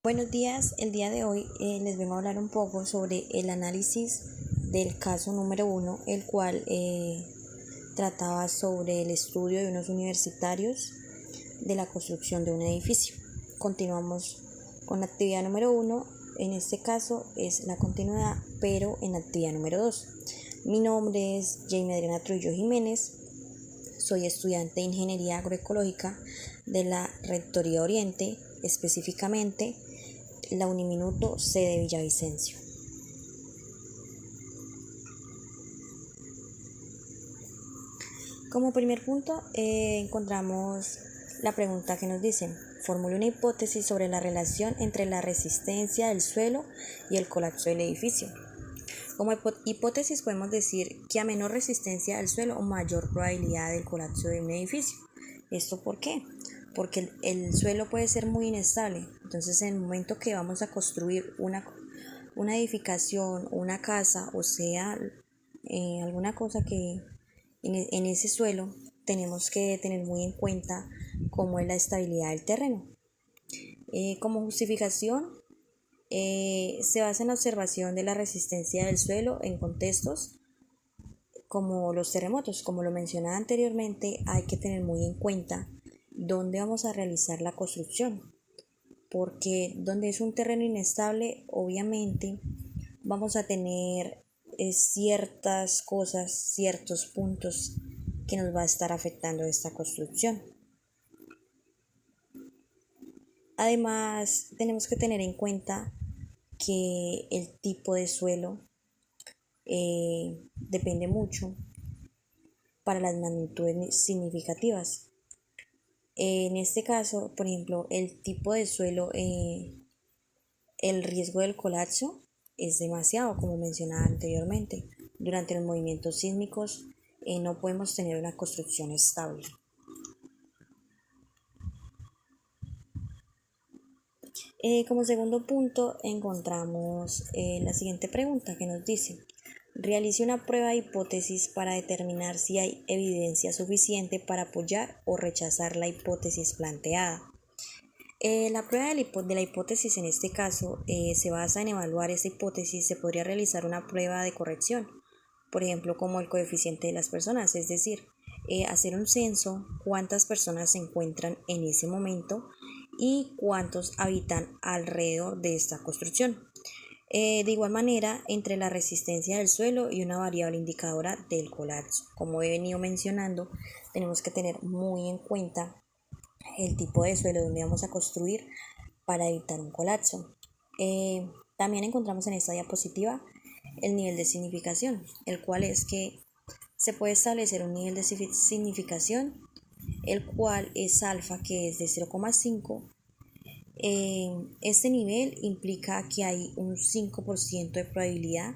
Buenos días, el día de hoy les vengo a hablar un poco sobre el análisis del caso número uno, el cual trataba sobre el estudio de unos universitarios de la construcción de un edificio. Continuamos con la actividad número uno, en este caso es la continuidad, pero en la actividad número dos. Mi nombre es Jamie Adriana Trujillo Jiménez, soy estudiante de Ingeniería Agroecológica de la Rectoría Oriente, específicamente la Uniminuto C de Villavicencio. Como primer punto encontramos la pregunta que nos dice: formule una hipótesis sobre la relación entre la resistencia del suelo y el colapso del edificio. Como hipótesis podemos decir que a menor resistencia del suelo, mayor probabilidad del colapso de un edificio. ¿Esto por qué? Porque el suelo puede ser muy inestable. Entonces, en el momento que vamos a construir una edificación, una casa, o sea, alguna cosa que en ese suelo, tenemos que tener muy en cuenta cómo es la estabilidad del terreno. Como justificación, se basa en la observación de la resistencia del suelo en contextos como los terremotos. Como lo mencionaba anteriormente, hay que tener muy en cuenta dónde vamos a realizar la construcción, porque donde es un terreno inestable, obviamente vamos a tener ciertas cosas, ciertos puntos que nos va a estar afectando esta construcción. Además, tenemos que tener en cuenta que el tipo de suelo depende mucho para las magnitudes significativas. En este caso, por ejemplo, el tipo de suelo, el riesgo del colapso es demasiado, como mencionaba anteriormente. Durante los movimientos sísmicos no podemos tener una construcción estable. Como segundo punto encontramos la siguiente pregunta que nos dice: realice una prueba de hipótesis para determinar si hay evidencia suficiente para apoyar o rechazar la hipótesis planteada. La prueba de la hipótesis en este caso se basa en evaluar esa hipótesis. Se podría realizar una prueba de corrección, por ejemplo, como el coeficiente de las personas, es decir, hacer un censo, cuántas personas se encuentran en ese momento y cuántos habitan alrededor de esta construcción. De igual manera, entre la resistencia del suelo y una variable indicadora del colapso. Como he venido mencionando, tenemos que tener muy en cuenta el tipo de suelo donde vamos a construir para evitar un colapso. También encontramos en esta diapositiva el nivel de significación, el cual es que se puede establecer un nivel de significación, el cual es alfa, que es de 0,5. Este nivel implica que hay un 5% de probabilidad,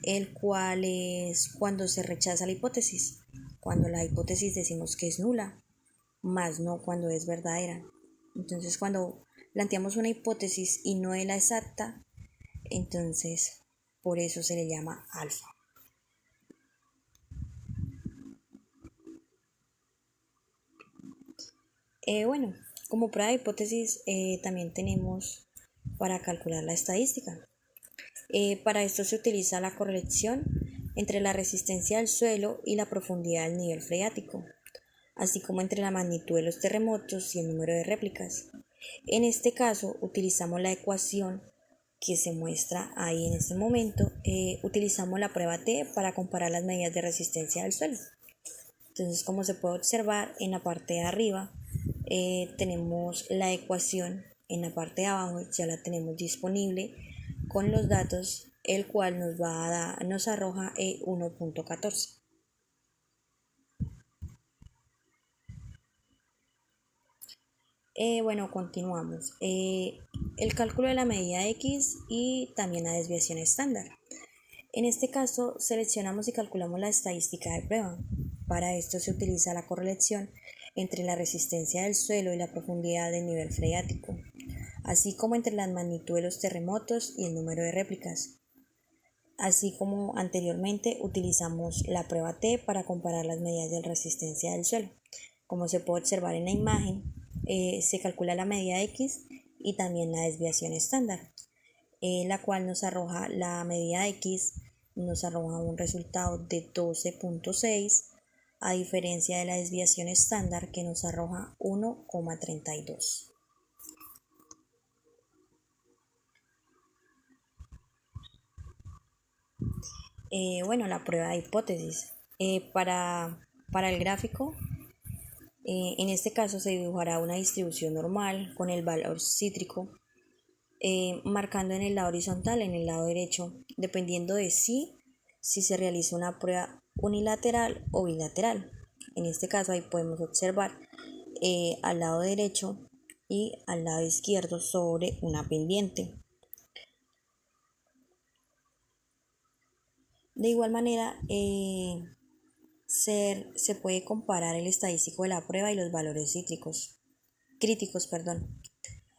el cual es cuando se rechaza la hipótesis. Cuando la hipótesis decimos que es nula, más no cuando es verdadera. Entonces, cuando planteamos una hipótesis y no es la exacta, entonces por eso se le llama alfa. Bueno, como prueba de hipótesis también tenemos para calcular la estadística. Para esto se utiliza la correlación entre la resistencia del suelo y la profundidad del nivel freático, así como entre la magnitud de los terremotos y el número de réplicas. En este caso utilizamos la ecuación que se muestra ahí en este momento. Utilizamos la prueba T para comparar las medidas de resistencia del suelo. Entonces, como se puede observar en la parte de arriba, tenemos la ecuación. En la parte de abajo ya la tenemos disponible con los datos, el cual nos arroja 1.14. Bueno, continuamos. El cálculo de la medida X y también la desviación estándar. En este caso, seleccionamos y calculamos la estadística de prueba. Para esto se utiliza la correlación entre la resistencia del suelo y la profundidad del nivel freático, así como entre la magnitud de los terremotos y el número de réplicas. Así como anteriormente utilizamos la prueba T para comparar las medidas de resistencia del suelo. Como se puede observar en la imagen, se calcula la medida X y también la desviación estándar, la cual nos arroja la medida X, nos arroja un resultado de 12.6 a diferencia de la desviación estándar que nos arroja 1,32. Bueno, la prueba de hipótesis. Para el gráfico, en este caso se dibujará una distribución normal con el valor cítrico, marcando en el lado horizontal, en el lado derecho, dependiendo de si se realiza una prueba unilateral o bilateral. En este caso ahí podemos observar al lado derecho y al lado izquierdo sobre una pendiente. De igual manera, se puede comparar el estadístico de la prueba y los valores críticos.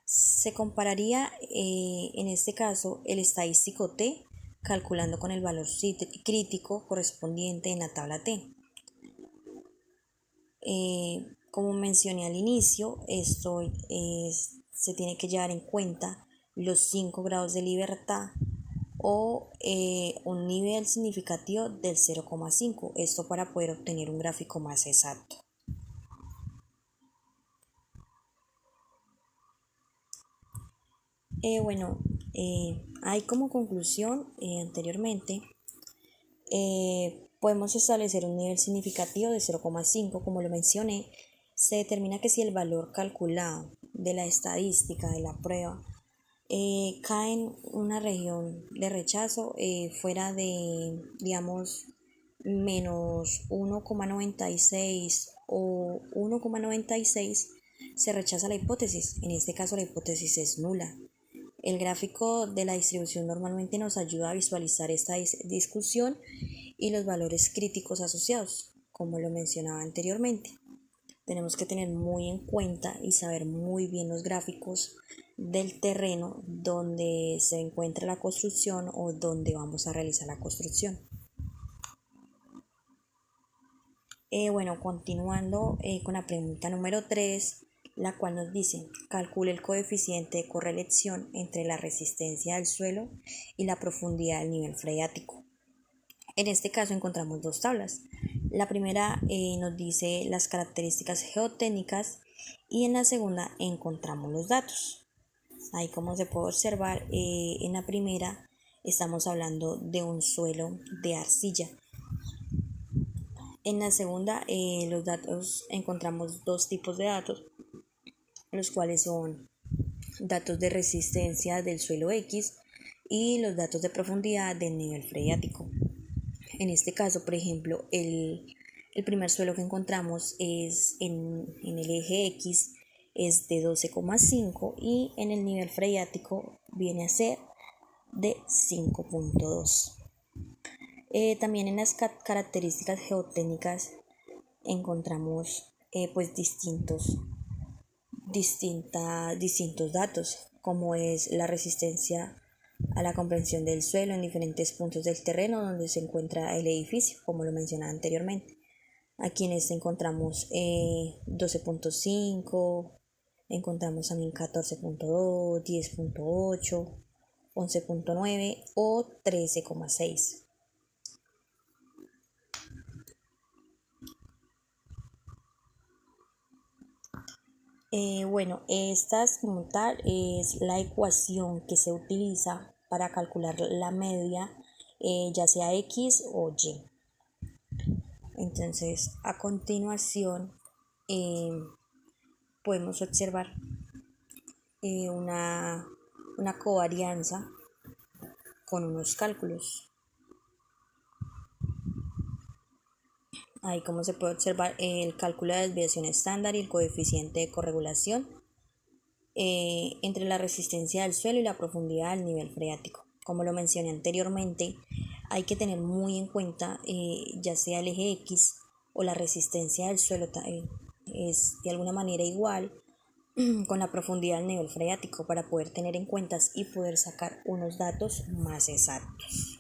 Se compararía en este caso el estadístico T calculando con el valor crítico correspondiente en la tabla T. Como mencioné al inicio, se tiene que llevar en cuenta los 5 grados de libertad o un nivel significativo del 0,5, esto para poder obtener un gráfico más exacto. Bueno, hay como conclusión anteriormente, podemos establecer un nivel significativo de 0,5, como lo mencioné. Se determina que si el valor calculado de la estadística de la prueba cae en una región de rechazo fuera de, digamos, menos 1,96 o 1,96, se rechaza la hipótesis. En este caso la hipótesis es nula. El gráfico de la distribución normalmente nos ayuda a visualizar esta discusión y los valores críticos asociados, como lo mencionaba anteriormente. Tenemos que tener muy en cuenta y saber muy bien los gráficos del terreno donde se encuentra la construcción o donde vamos a realizar la construcción. Bueno, continuando con la pregunta número 3, la cual nos dice: calcule el coeficiente de correlación entre la resistencia del suelo y la profundidad del nivel freático. En este caso encontramos dos tablas. La primera nos dice las características geotécnicas y en la segunda encontramos los datos. Ahí, como se puede observar, en la primera estamos hablando de un suelo de arcilla. En la segunda, los datos, encontramos dos tipos de datos, los cuales son datos de resistencia del suelo X y los datos de profundidad del nivel freático. En este caso, por ejemplo, el primer suelo que encontramos es en el eje X, es de 12,5 y en el nivel freático viene a ser de 5,2. También en las características geotécnicas encontramos pues distintos datos, como es la resistencia a la comprensión del suelo en diferentes puntos del terreno donde se encuentra el edificio, como lo mencionaba anteriormente. Aquí en este encontramos 12,5, encontramos también 14,2, 10,8, 11,9 o 13,6. Bueno, esta como tal es la ecuación que se utiliza para calcular la media, ya sea X o Y. Entonces, a continuación, podemos observar una covarianza con unos cálculos. Ahí, como se puede observar, el cálculo de desviación estándar y el coeficiente de corregulación entre la resistencia del suelo y la profundidad del nivel freático. Como lo mencioné anteriormente, hay que tener muy en cuenta ya sea el eje X o la resistencia del suelo es de alguna manera igual con la profundidad del nivel freático para poder tener en cuenta y poder sacar unos datos más exactos.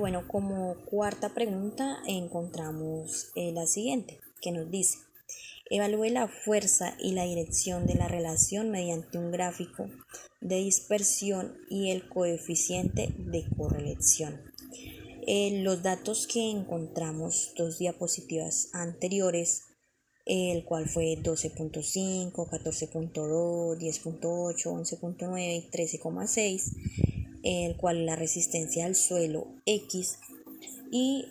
Bueno, como cuarta pregunta encontramos la siguiente, que nos dice: Evalúe la fuerza y la dirección de la relación mediante un gráfico de dispersión y el coeficiente de correlación. Los datos que encontramos dos diapositivas anteriores, el cual fue 12.5, 14.2, 10.8, 11.9 y 13.6, el cual la resistencia al suelo X, y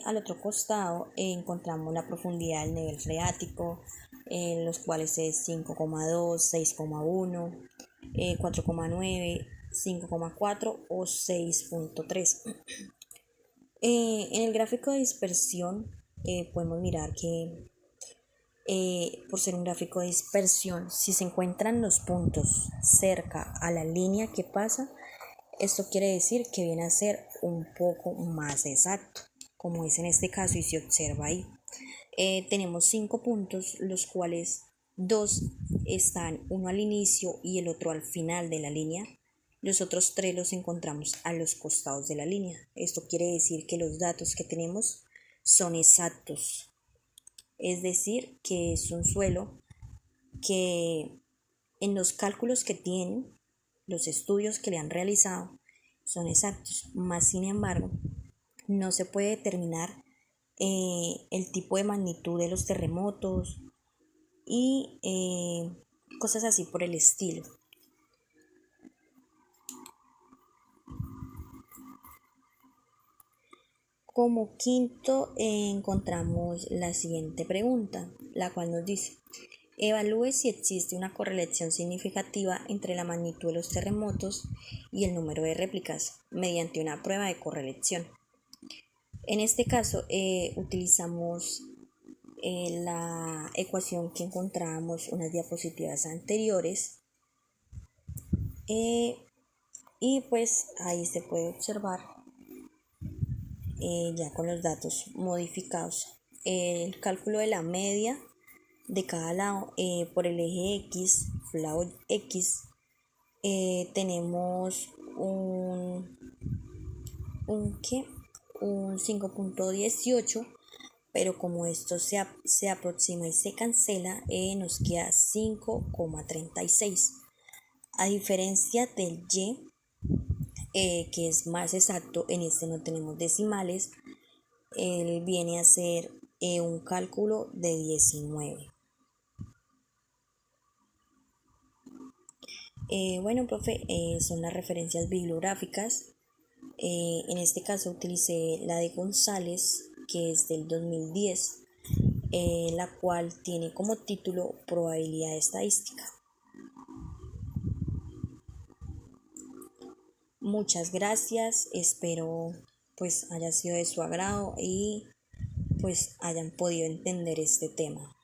al otro costado encontramos la profundidad del nivel freático, los cuales es 5,2, 6,1, 4,9, 5,4 o 6,3. En el gráfico de dispersión podemos mirar que por ser un gráfico de dispersión, si se encuentran los puntos cerca a la línea que pasa, esto quiere decir que viene a ser un poco más exacto, como es en este caso y se observa ahí. Tenemos 5 puntos, los cuales 2 están uno al inicio y el otro al final de la línea. Los otros 3 los encontramos a los costados de la línea. Esto quiere decir que los datos que tenemos son exactos. Es decir, que es un suelo que en los cálculos que tienen, los estudios que le han realizado, son exactos. Más sin embargo, no se puede determinar el tipo de magnitud de los terremotos y cosas así por el estilo. Como quinto encontramos la siguiente pregunta, la cual nos dice: evalúe si existe una correlación significativa entre la magnitud de los terremotos y el número de réplicas mediante una prueba de correlación. En este caso utilizamos la ecuación que encontrábamos en unas diapositivas anteriores, y pues ahí se puede observar ya con los datos modificados el cálculo de la media de cada lado por el eje X, lado X. Tenemos un 5.18, pero como esto se aproxima y se cancela, nos queda 5,36. A diferencia del Y, que es más exacto, en este no tenemos decimales, él viene a ser un cálculo de 19. Bueno, profe, son las referencias bibliográficas. En este caso utilicé la de González, que es del 2010, la cual tiene como título Probabilidad estadística. Muchas gracias, espero pues haya sido de su agrado y pues hayan podido entender este tema.